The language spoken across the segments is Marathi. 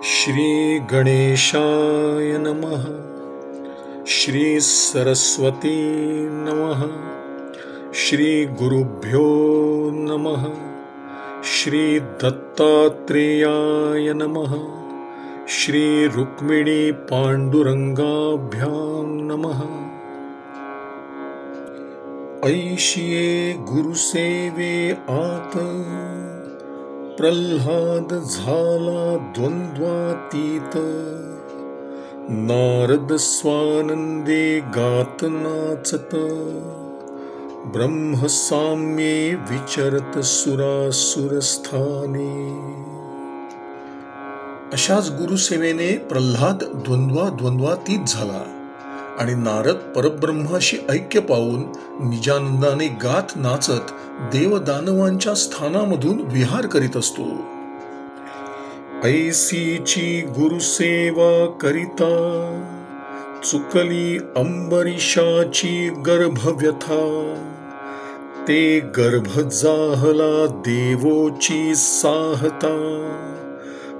श्री गणेशाय नमः। श्री सरस्वती नमः। श्री गुरुभ्यो नमः। श्री दत्तात्रेयाय नमः। श्री रुक्मिणी पांडुरंगाभ्यां नमः। ऐशिये गुरुसेवे आत प्रल्हाद झाला द्वंद्वातीत। नारद स्वानंदे गात नाचत ब्रह्मसाम्ये विचरत सुरासुरस्थाने। अशाच गुरुसेवेने प्रल्हाद द्वंद्वातीत झाला आणि नारद परब्रह्माशी ऐक्य पावून निजानंदाने गात नाचत देवदानवांच्या स्थानामधून विहार करीत असतो। ऐसीची गुरुसेवा करिता चुकली अंबरीशाची गर्भव्यथा। ते गर्भ जाहला देवोची साहता।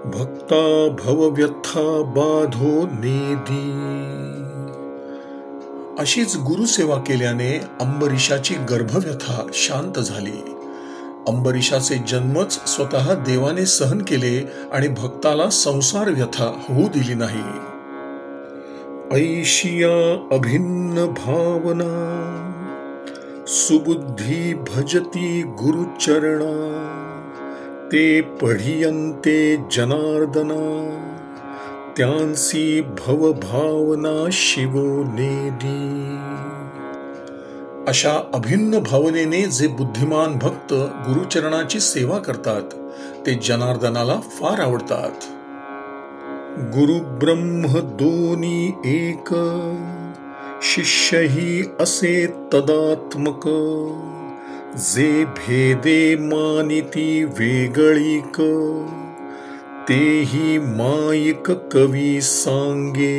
भक्ता भवव्यथा बाधो नेदी। अशीच गुरुसेवा केल्याने अंबरीशाची गर्भव्यथा शांत झाली। अंबरीशाचे जन्मच स्वतः देवाने सहन केले आणि भक्ताला संसार व्यथा होऊ दिली नाही। ऐशिया अभिन्न भावना सुबुद्धी भजती गुरुचरणा। ते पढियंते जनार्दना त्यांसी भवभावना शिवो नेदी। अशा अभिन्न भावनेने जे बुद्धिमान भक्त गुरुचरणाची सेवा करतात ते जनार्दनाला फार आवडतात। गुरु ब्रह्म दोनी एक शिष्यही असे तदात्मक। जे भेदे मानिती वेगळीक तेही मायिक कवी सांगे।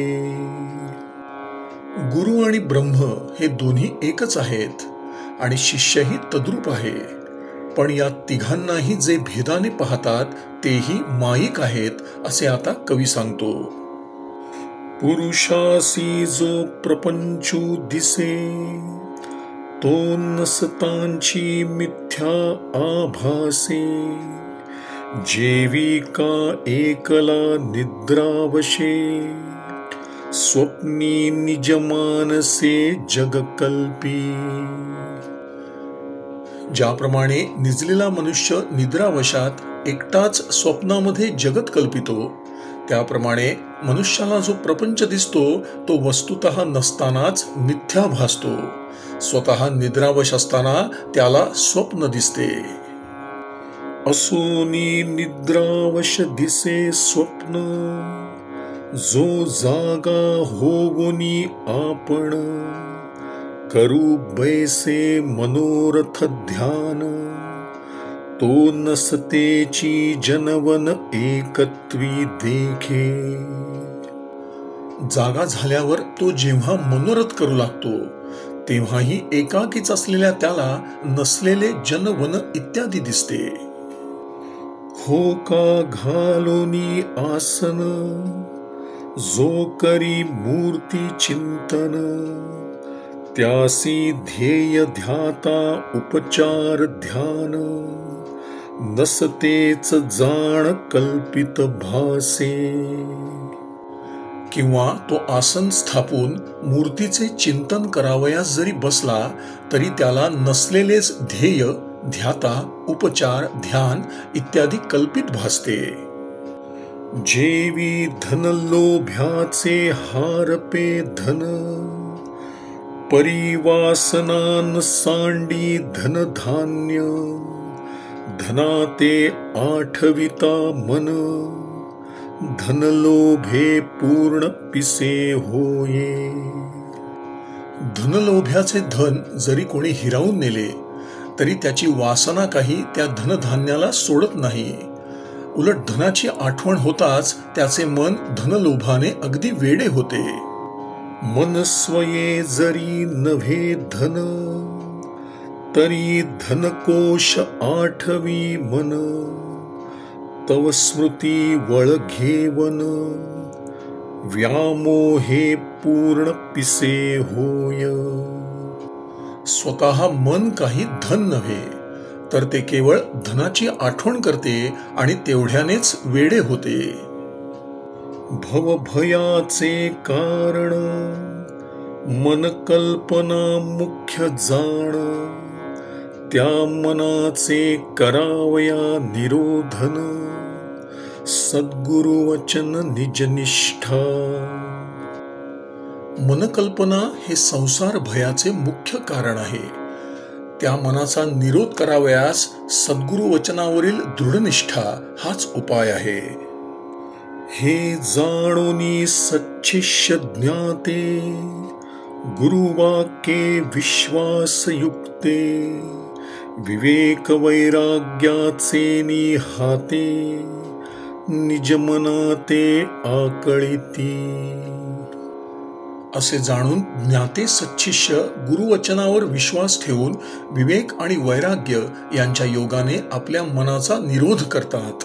गुरु आणि ब्रह्म हे दोन्ही एकच आहेत आणि शिष्यही तद्रूप आहे, पण या तिघांनाही जे भेदाने पाहतात तेही मायिक आहेत असे आता कवी सांगतो। पुरुषासी जो प्रपंचू दिसे तो नसतांची मिथ्या आभासे। जेविका एकला निद्रावशे स्वप्नी निजमानसे जगकल्पी। ज्याप्रमाणे निजलेला मनुष्य निद्रावशात एकटाच स्वप्नामध्ये जगत कल्पितो, त्याप्रमाणे मनुष्याला जो प्रपंच दिसतो तो वस्तुतः नसतानाच मिथ्या भासतो। स्वतः निद्रावश असताना त्याला स्वप्न दिसते। असोनी निद्रावश दिसे स्वप्न जो जागा होगोनी आपण। करू बैसे मनोरथ ध्यान तो नसतेची जनवन एकत्वी देखे। जागा झाल्यावर तो जेव्हा मनोरथ करू लागतो तेव्हाही एकाकीच असलेल्या त्याला नसलेले जनवन इत्यादी दिसते। हो का घालोनी आसन जो करी मूर्ती चिंतन। त्यासी ध्येय ध्याता उपचार ध्यान। नसतेच जाण कल्पित भासे। किंवा तो आसन स्थापून मूर्तीचे चिंतन करावयास जरी बसला तरी त्याला नसलेलेच ध्येय ध्याता उपचार ध्यान इत्यादी कल्पित भासते। जेवी धन लोभ्याचे हारपे धन परिवासनान सांडी धन धान्य। धनाते आठविता मन धन लोभे पूर्ण पिसे होये। धनलोभ्याचे धन जरी कोणी हिरावून नेले तरी त्याची वासना काही त्या धनधान्याला सोडत नाही। उलट धनाची आठवण होताच त्याचे मन धनलोभाने अगदी वेडे होते। मन स्वये जरी नव्हे धन तरी धनकोश आठवी मन तव स्मृती वळ घेवन, व्यामोहे पूर्ण पिसे होय. स्वतः मन काही धन नव्हे, तर ते केवळ धनाची आठवण करते आणि तेवढ्यानेच वेडे होते. भवभयाचे कारण मन कल्पना मुख्य जाण, त्या मनाचे करावया निरोधन, सद्गुरु वचन निजनिष्ठा. मनकल्पना हे संसार भयाचे मुख्य कारण आहे. त्या मनाचा निरोध करावयास सद्गुरु वचनावरील दृढनिष्ठा हाच उपाय आहे. हे जाणोनी सच्छिष्य ज्ञाते, गुरुवाक्ये विश्वासयुक्ते, विवेक वैराग्याचे निहाते, निज मनाते आकळिती. असे जाणून ज्ञाते सच्छिष्य गुरुवचनावर विश्वास ठेवून विवेक आणि वैराग्य यांच्या योगाने आपल्या मनाचा निरोध करतात.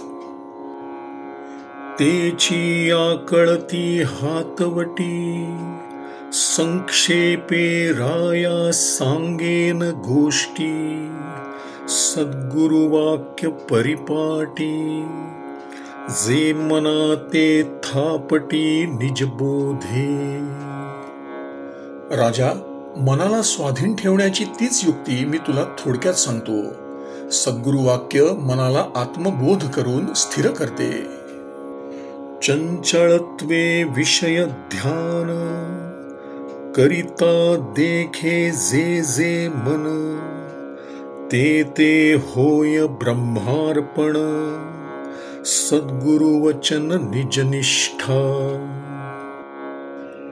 तेची आकळती हातवटी, संक्षेपे राया सांगेन गोष्टी, सद्गुरुवाक्य परिपाटी, जे मनाते थापटी निजबोधे. राजा, मनाला स्वाधीन ठेवण्याची तीच युक्ती मी तुला थोडक्यात सांगतो. सद्गुरु वाक्य मनाला आत्मबोध करून स्थिर करते. चंचळत्वे विषय ध्यान, करिता देखे जे जे मन, ते ते होय ब्रह्मार्पण, सद्गुरु वचन निजनिष्ठा.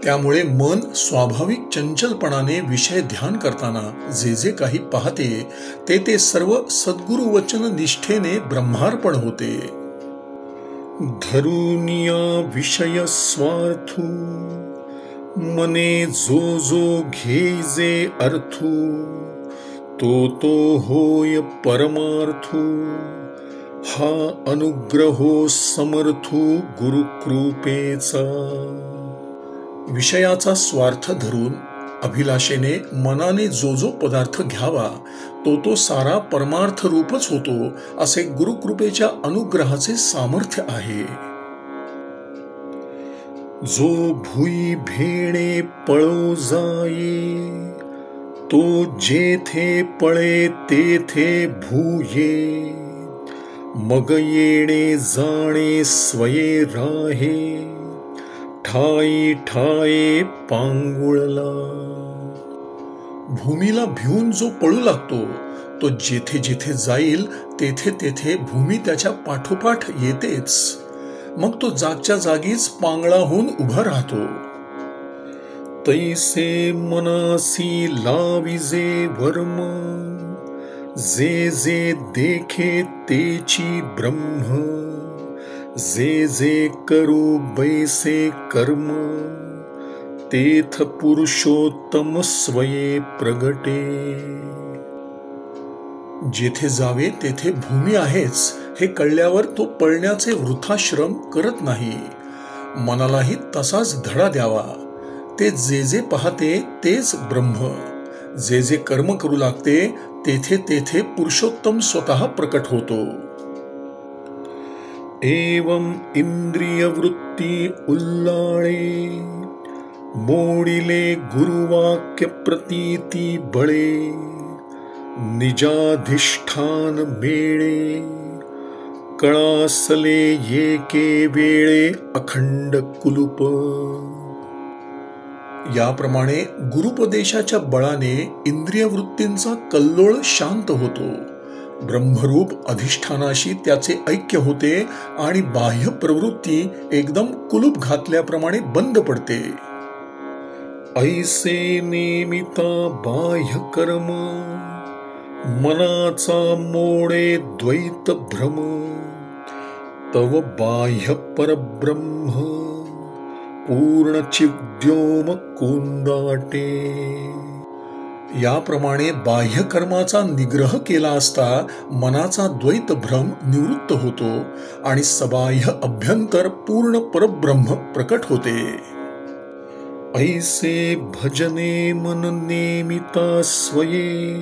त्यामुळे मन स्वाभाविक चंचलपणाने विषय ध्यान करताना जे जे काही पाहते ते ते सर्व सद्गुरु वचन निष्ठेने ब्रह्मार्पण होते. धरुनिया विषय स्वार्थू, मने जो जो घेजे अर्थू, तो तो होय परमार्थू, हा अनुग्रहो समर्थू गुरुकृपेचा. विषयाचा स्वार्थ धरून अभिलाषेने मनाने जो जो पदार्थ घ्यावा तो तो सारा परमार्थ रूपच होतो, असे गुरुकृपेच्या अनुग्रहाचे सामर्थ्य आहे. जो भुई भेणे पळो जाये, तो जेथे पळे तेथे भूये, मग येणे जाणे स्वये राहे, ठाई ठाये पांगुळला. भूमीला भिवून जो पळू लागतो तो जेथे जेथे जाईल तेथे तेथे भूमी त्याच्या पाठोपाठ येतेच. मग तो जागच्या जागीच पांगळाहून उभा राहतो. तैसे मनासी लाविजे वर्म, जे जे देखे तेची ब्रह्म, जे जे करू बैसे कर्म, तेथ पुरुषोत्तम स्वये प्रगटे. जेथे जावे तेथे भूमी आहेच हे कळल्यावर तो पळण्याचे वृथाश्रम करत नाही. मनालाही तसाच धडा द्यावा. ते जे जे पाहते तेच ब्रह्म, जे जे कर्म करू लागते तेथे तेथे पुरुषोत्तम स्वतः प्रकट होतो. एवं इंद्रिय वृत्ती उल्लाळे, मोडिले गुरुवाक्य प्रतीती बळे, निजाधिष्ठान मेळे, कळासले येके वेळे अखंड कुलूप. याप्रमाणे गुरुपदेशाच्या बळाने इंद्रिय वृत्तींचा कल्लोळ शांत होतो. ब्रह्मरूप अधिष्ठानाशी त्याचे ऐक्य होते आणि बाह्य प्रवृत्ती एकदम कुलूप घातल्याप्रमाणे बंद पडते. ऐसे नेमिता बाह्य कर्म, मनाचा मोडे द्वैत भ्रम, तव बाह्य परब्रह्म, पूर्ण चिद्योम कोंदाटे. याप्रमाणे बाह्य कर्माचा निग्रह केला असता मनाचा द्वैत भ्रम निवृत्त होतो आणि सबाह्य अभ्यंतर पूर्ण परब्रह्म प्रकट होते. ऐसे भजने मन नेमिता स्वये,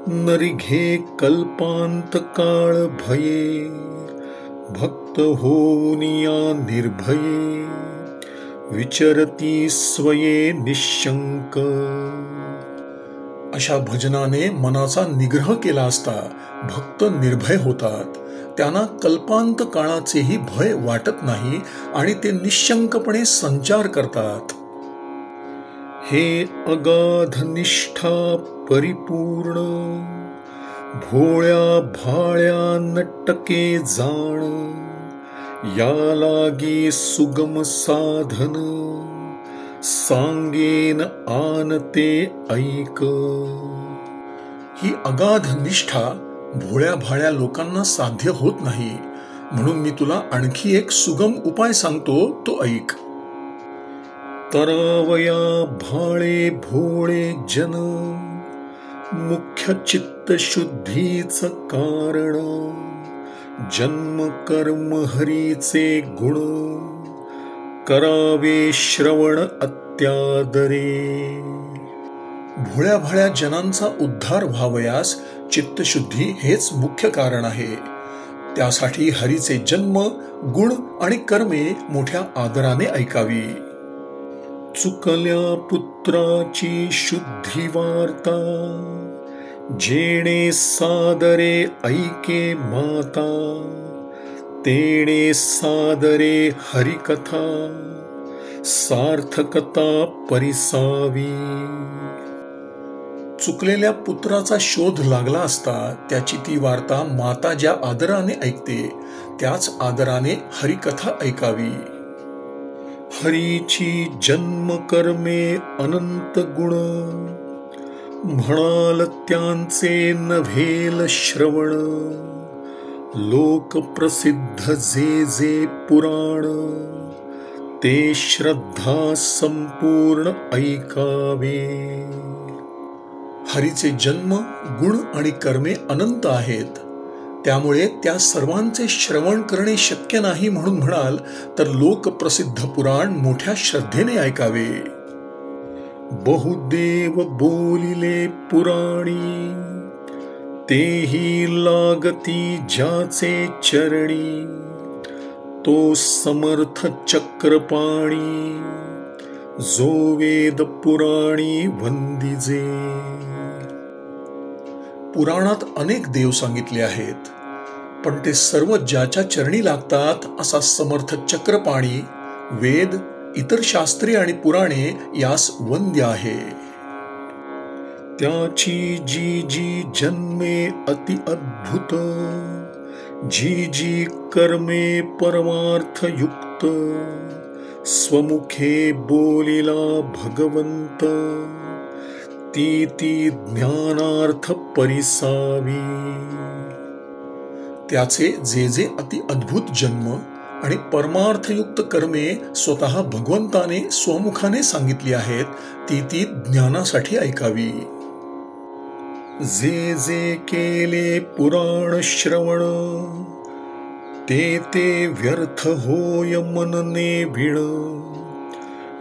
नरिघे कल्पांत काळ भये, भक्त होनिया निर्भये, विचरती स्वये निशंक. अशा भजनाने मनाचा निग्रह केला असता भक्त निर्भय होतात. त्यांना कल्पांत काळाचेही भय वाटत नाही आणि ते निशंकपणे संचार करतात. हे अगाध निष्ठा परिपूर्ण, भोळ्या भाळ्या नटके जाण, या लागी सुगम साधन, सांगेन आणते ऐक. ही अगाध निष्ठा भोळ्या भाळ्या लोकांना साध्य होत नाही, म्हणून मी तुला आणखी एक सुगम उपाय सांगतो, तो ऐक. तरावया भाळे भोळे जन, मुख्य चित्त शुद्धीच कारण, जन्म कर्म हरीचे गुण, करावे श्रवण अत्यादरे. भोळ्या भाळ्या जनांचा उद्धार व्हावयास चित्तशुद्धी हेच मुख्य कारण आहे. त्यासाठी हरीचे जन्म, गुण आणि कर्मे मोठ्या आदराने ऐकावी. चुकल्या पुत्राची शुद्धी वार्ता, जेणे सादरे ऐके माता, तेणे सादरे हरिकथा, सार्थकता परिसावी. चुकलेल्या पुत्राचा शोध लागला असता त्याची ती वार्ता माता ज्या आदराने ऐकते त्याच आदराने हरिकथा ऐकावी. हरीची जन्म कर्मे अनंत गुण, म्हणाल त्यांचे नव्हेल श्रवण, लोक प्रसिद्ध जे जे पुराण, ते श्रद्धा संपूर्ण ऐकावे. हरीचे जन्म, गुण आणि कर्मे अनंत आहेत, त्यामुळे त्या सर्वांचे श्रवण करणे शक्य नाही म्हणून म्हणाल तर लोकप्रसिद्ध पुराण मोठ्या श्रद्धेने ऐकावे. बहुदेव बोलिले पुराणी, तेही लागती ज्याचे चरणी, तो समर्थ चक्रपाणी, जो वेद पुराणी वंदिजे. पुराणात अनेक देव सांगितले आहेत, पण ते सर्व ज्याच्या चरणी लागतात असा समर्थ चक्रपाणी, वेद, इतर शास्त्रे आणि पुराणे यास वंद्य आहे. त्याची जी जी जन्मे अति अद्भुत, जी जी कर्मे परमार्थ युक्त, स्वमुखे बोलिला भगवंत, ती ती ज्ञानार्थ परिसावी. त्याचे जे जे अति अद्भुत जन्म आणि परमार्थयुक्त कर्मे स्वतः भगवंताने स्वमुखाने सांगितली आहेत, ती ती ज्ञानासाठी ऐकावी. जे जे केले पुराण श्रवण, ते ते व्यर्थ होय मनने भिण,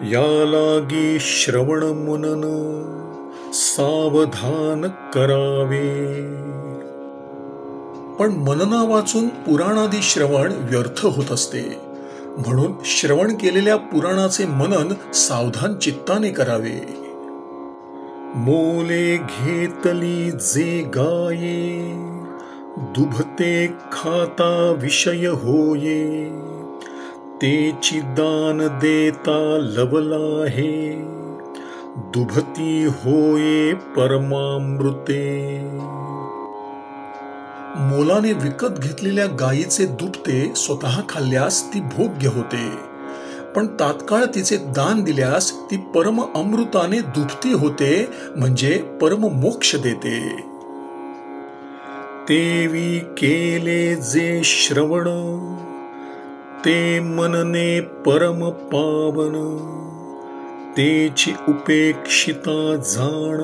या लागी श्रवण मनन सावधान करावे. पण मनना वाचून पुराणादी श्रवण व्यर्थ होत असते, म्हणून श्रवण केलेल्या पुराणाचे मनन सावधान चित्ताने करावे. मोले घेतली जे गाये, दुभते खाता विषय होये, तेची दान देता लवला हे, दुभती होये परमामृते. मोलाने विकत घेतलेल्या गायीचे दुभते स्वतः खाल्ल्यास ती भोग्य होते, पण तात्काळ तिचे दान दिल्यास ती परम अमृताने दुभती होते, म्हणजे परम मोक्ष देते. तेवी केले जे श्रवण, ते मनने परम पावन, तेची उपेक्षिता जाण,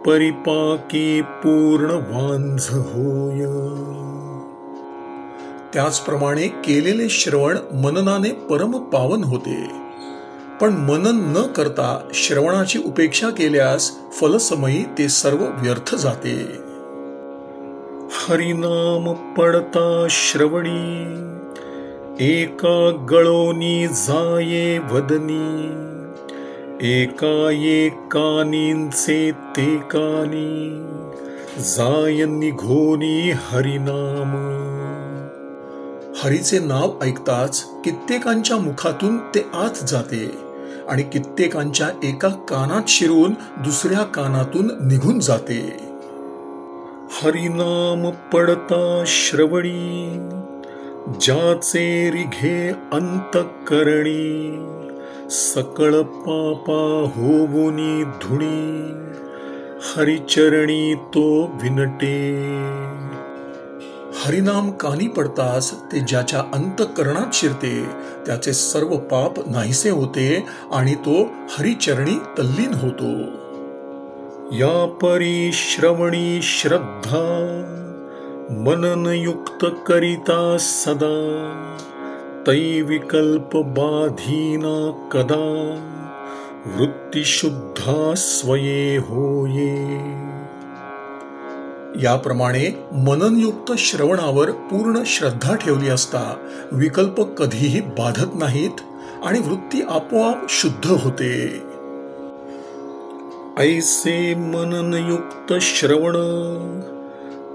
परिपाकी पूर्ण वांझ होय. त्याचप्रमाणे केलेले श्रवण मननाने परम पावन होते. पण मनन न करता श्रवणाची उपेक्षा केल्यास फलसमयी ते सर्व व्यर्थ जाते. हरिनाम पडता श्रवणी, एका गळोनी जाये वदनी. एकाएकानींचे ते कानी, जाय निघोनी हरिनाम. हरीचे नाव ऐकताच कित्येकांच्या मुखातून ते आत जाते आणि कित्येकांच्या एका कानात शिरून दुसऱ्या कानातून निघून जाते. हरिनाम पडता श्रवणी, ज्याचे रिघे अंतःकरणी. सकळ पापा होवुनी धुणी, हरिचरणी तो विनटे. हरिनाम कानी पडताच ते ज्याच्या अंतःकरणात शिरते त्याचे सर्व पाप नाहीसे होते आणि तो हरिचरणी तल्लीन होतो. या परी श्रवणी श्रद्धा, मननयुक्त करिता सदा. तै विकल्प बाधीना कदा, वृत्ती शुद्धा स्वये होये. याप्रमाणे मननयुक्त श्रवणावर पूर्ण श्रद्धा ठेवली असता विकल्प कधीही बाधत नाहीत आणि वृत्ती आपोआप शुद्ध होते. ऐसे मननयुक्त श्रवण,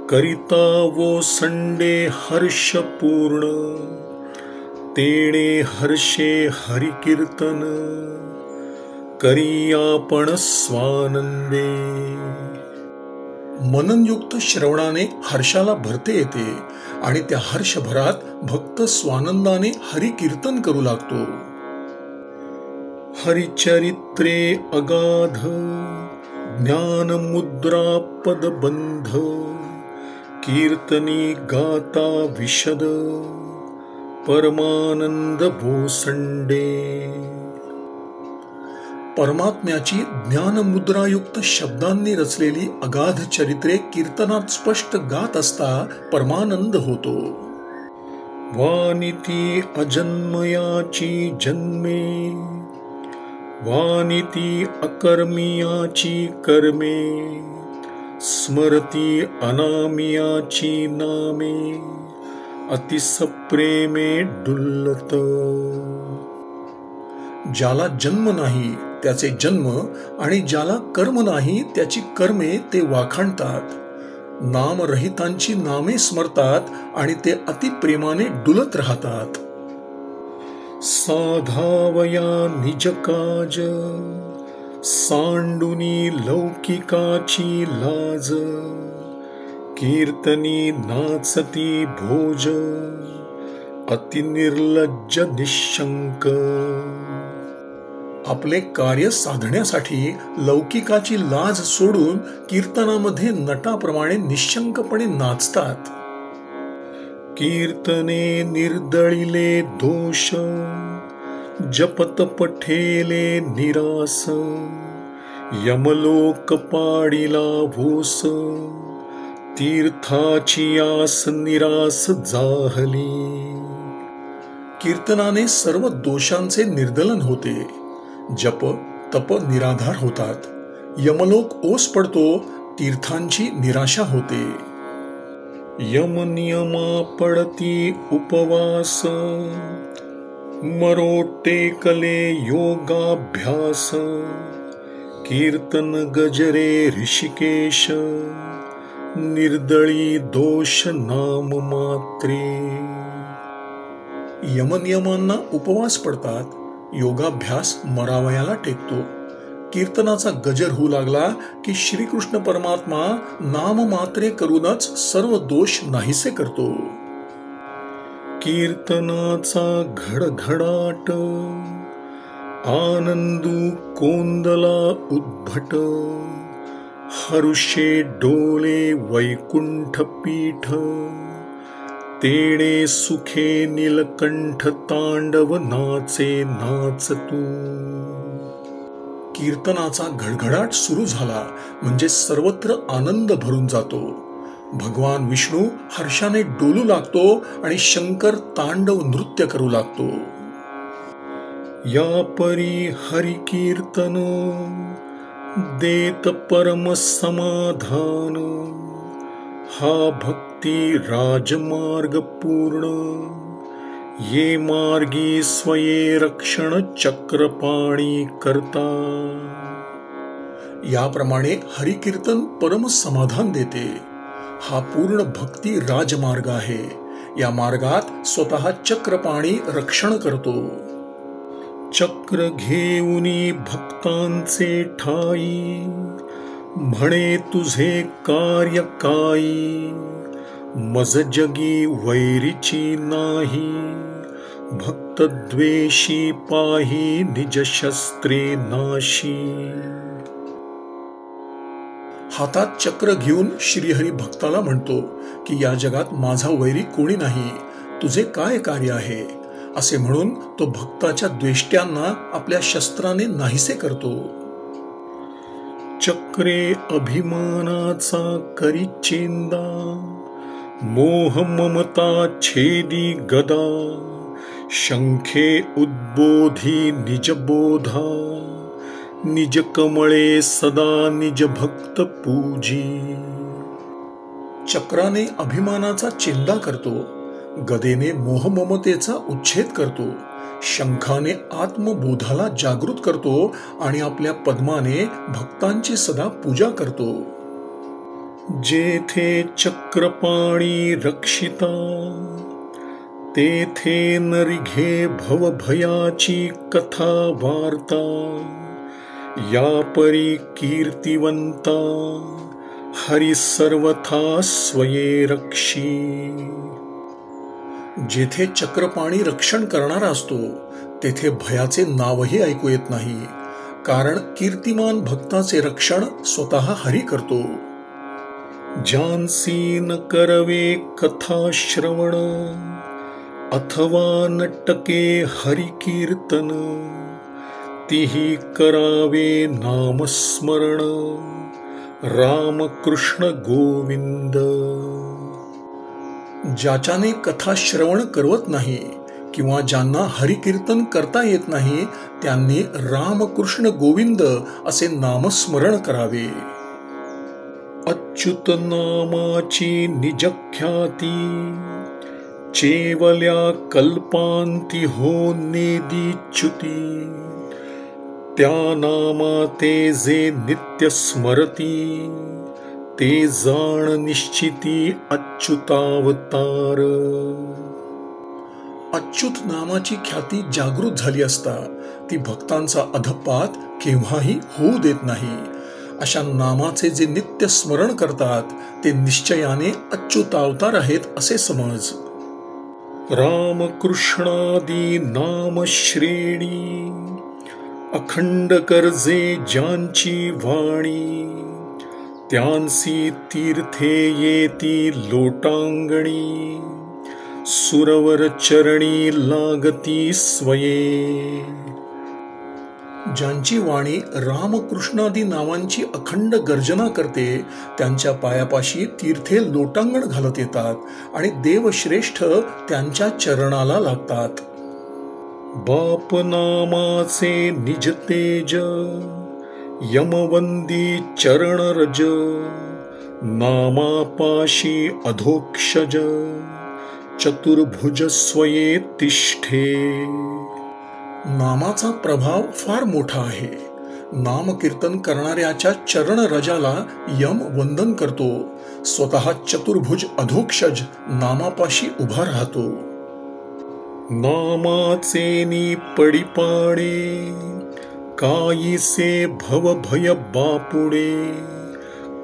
करिता वो संडे हर्ष पूर्ण. तेणे हर्षे हरिकीर्तन, करी आपण स्वानंदे. मननयुक्त श्रवणाने हर्षाला भरते येते आणि त्या हर्षभरात भक्त स्वानंदाने हरिकीर्तन करू लागतो. हरिचरित्रे अगाध, ज्ञान मुद्रा पदबंध. कीर्तनी गाता विशद, परमानंद भोसंडे. परमात्म्याची ज्ञानमुद्रायुक्त शब्दांनी रचलेली अगाध चरित्रे कीर्तनात स्पष्ट गात असता परमानंद होतो. वानिती अजन्मयाची जन्मे, वानिती अकर्मियाची कर्मे. स्मरती अनामियाची नामे, अतिसप्रेमे डुल्लत. ज्याला जन्म नाही त्याचे जन्म आणि ज्याला कर्म नाही त्याची कर्मे ते वाखाणतात. नामरहितांची नामे स्मरतात आणि ते अतिप्रेमाने डुलत राहतात. साधावया निज काज, सांडुनी लौकिकाची लाज. कीर्तनी नाचती भोज, अतिनिर्लज्ज निशंक. आपले कार्य साधण्यासाठी लौकिकाची लाज सोडून कीर्तनामध्ये नटाप्रमाणे निशंकपणे नाचतात. कीर्तने निर्दळिले दोष, जपत पठेले निरास. यमलोक पाडिला भोस, तीर्थाची आस निरास जाहली. कीर्तनाने सर्व दोषांचे निर्दलन होते. जप तप निराधार होतात. यमलोक ओस पडतो, तीर्थांची निराशा होते. यम नियमा पडती उपवास, मरो टेकले योगाभ्यास. कीर्तन गजरे ऋषिकेश, निर्दळी दोष नाम मात्रे. यमनियमांना उपवास पडतात. योगाभ्यास मरावयाला टेकतो. कीर्तनाचा गजर होऊ लागला की श्रीकृष्ण परमात्मा नाम मात्रे करूनच सर्व दोष नाहीसे करतो. कीर्तनाचा घडघडाट, आनंदू कोंदला उद्भट. हरुषे डोले वैकुंठ पीठ, तेणे सुखे नीलकंठ तांडव नाचे नाचतू. कीर्तनाचा घडघडाट सुरू झाला म्हणजे सर्वत्र आनंद भरून जातो. भगवान विष्णू हर्षाने डोलू लागतो आणि शंकर तांडव नृत्य करू लागतो. या परी हरि कीर्तन देत परम समाधान, हा भक्ती राजमार्ग पूर्ण, ये मार्गी स्वये रक्षण चक्रपाणी करता. याप्रमाणे हरिकीर्तन परम समाधान देते. हा पूर्ण भक्ती राजमार्ग आहे. या मार्गात स्वतः चक्रपाणी रक्षण करतो. चक्र घेऊनी भक्तांचे ठाई, म्हणे तुझे कार्य काई, मज जगी वैरीची नाही, भक्त द्वेषी पाही निज शस्त्रे नाशी. हातात चक्र घेऊन श्रीहरी भक्ताला म्हणतो की या जगात माझा वैरी कोणी नाही, तुझे काय कार्य आहे, असे म्हणून तो भक्ताच्या द्वेष्ट्यांना आपल्या शस्त्राने नाहीसे करतो. चक्रे अभिमानाचा करी चेंदा, मोह ममता छेदी गदा, शंखे उद्बोधी निज बोधा, निज कमळे सदा निज भक्त पूजी. चक्राने अभिमानाचा चेंदा करतो, गदेने मोहममतेचा उच्छेद करतो, शंखाने आत्मबोधाला जागृत करतो आणि आपल्या पद्माने भक्तांची सदा पूजा करतो. जेथे चक्रपाणी रक्षिता, तेथे नरिघे भवभयाची कथा वार्ता, या परी कीर्तिवंता, हरी सर्वथा स्वये रक्षी. जेथे चक्रपाणी रक्षण करणारा असतो तेथे भयाचे नावही ऐकू येत नाही, कारण कीर्तिमान भक्ताचे रक्षण स्वतः हरी करतो. ज्यांसी न करवे कथा श्रवण, अथवा नटके हरि कीर्तन, तिही करावे नामस्मरण, राम कृष्ण गोविंद. ज्याच्याने कथा श्रवण करवत नाही किंवा ज्यांना हरिकीर्तन करता येत नाही त्यांनी रामकृष्ण गोविंद असे नामस्मरण करावे. अच्युत नामाची निजख्याती, चेवल्या कल्पांती हो नेदीच्युती, त्या नामा ते जे नित्य स्मरती, ते जाण निश्चिती अच्युतावतार. अच्युत नामाची ख्याती जागृत झाली असता ती भक्तांचा अधपात केव्हाही होऊ देत नाही. अशा नामाचे जे नित्य स्मरण करतात ते निश्चयाने अच्युतावतार आहेत असे समज. रामकृष्णादी नाम श्रेणी, अखंड करजे ज्यांची वाणी, त्यांसी तीर्थे येती लोटांगणी, सुरवर चरणी लागती स्वये. ज्यांची वाणी रामकृष्णादी नावांची अखंड गर्जना करते त्यांच्या पायापाशी तीर्थे लोटांगण घालत येतात आणि देवश्रेष्ठ त्यांच्या चरणाला लागतात. बाप नामाचे निज तेज, यमवंदी चरण रज, नामापाशी अधोक्षज, चतुर्भुज स्वये तिष्ठे. नामाचा प्रभाव फार मोठा आहे. नामकीर्तन करणाऱ्याच्या चरण रजाला यम वंदन करतो, स्वतः चतुर्भुज अधोक्षज नामापाशी उभा राहतो. नामाचे पडिपाडे, कायीसे भवभय बापुडे,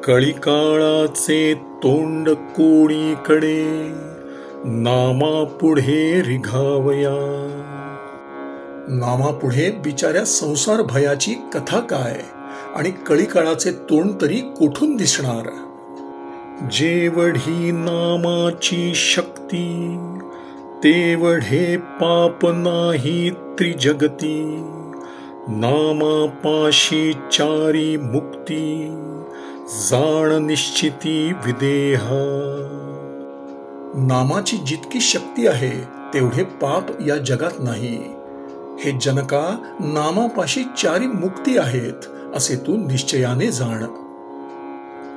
कळिकाळाचे तोंड कोणीकडे, नामापुढे रिघावया. नामापुढे बिचाऱ्या संसार भयाची कथा काय आणि कळीकाळाचे तोंड तरी कोठून दिसणार. जेवढी नामाची शक्ती, तेवढे पाप नाही त्रिजगती, नामापाशी चारी मुक्ती, जाण निश्चिती विदेहा. नामाची जितकी शक्ती आहे तेवढे पाप या जगात नाही. हे जनका, नामापाशी चारी मुक्ती आहेत असे तू निश्चयाने जाण.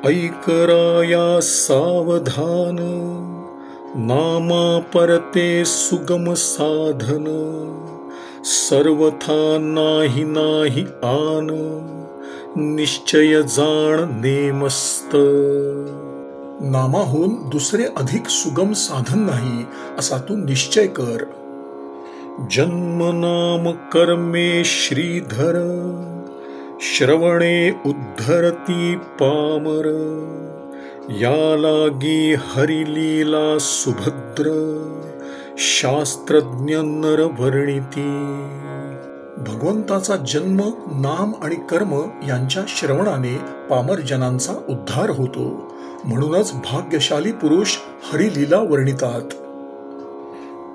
ऐकराया सावधान, नामा परते सुगम साधन. सर्वथा नाही नाही आन, निश्चय जाण नेमस्त. नामाहून दुसरे अधिक सुगम साधन नाही असा तू निश्चय कर. जन्म नाम कर्मे श्रीधर, श्रवणे उद्धरती पामर. या लागी हरिलीला सुभद्र, शास्त्रज्ञ नर वर्णिती. भगवंताचा जन्म, नाम आणि कर्म यांच्या श्रवणाने पामरजनांचा उद्धार होतो. म्हणूनच भाग्यशाली पुरुष हरिलीला वर्णितात.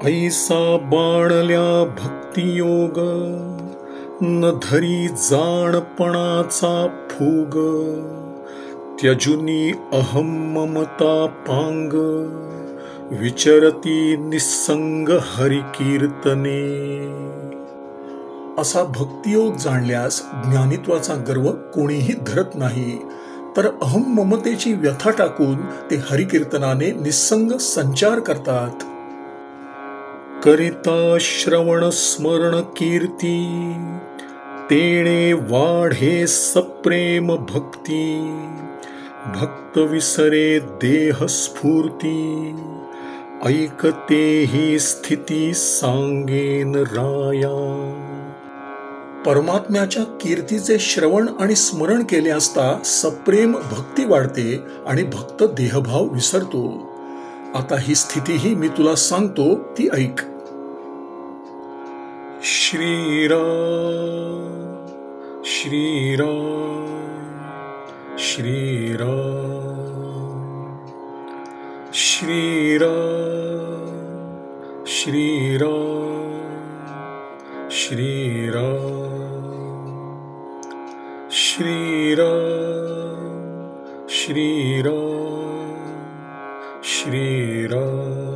ऐसा बाणल्या भक्तियोग, न धरी जाणपणाचा फूग. त्यजुनी अहम ममता पांग, विचरती निस्संग हरिकीर्तने. असा भक्तियोग जाणल्यास ज्ञानित्वाचा गर्व कोणीही धरत नाही, तर अहम ममतेची व्यथा टाकून ते हरिकीर्तनाने निस्संग संचार करतात. करिता श्रवण स्मरण कीर्ती, तेणे वाढे सप्रेम भक्ती. भक्त विसरे देह स्फूर्ती, ऐकते ही स्थिती सांगेन राया. परमात्म्याच्या कीर्तीचे श्रवण आणि स्मरण केले असता सप्रेम भक्ती वाढते आणि भक्त देहभाव विसरतो. आता ही स्थितीही मी तुला सांगतो, ती ऐक. श्रीराम श्रीराम श्रीराम श्रीराम श्रीराम श्रीराम श्रीराम श्रीराम श्रीराम.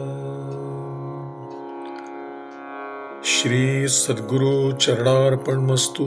श्री सद्गुरु चरणार्पणमस्तु.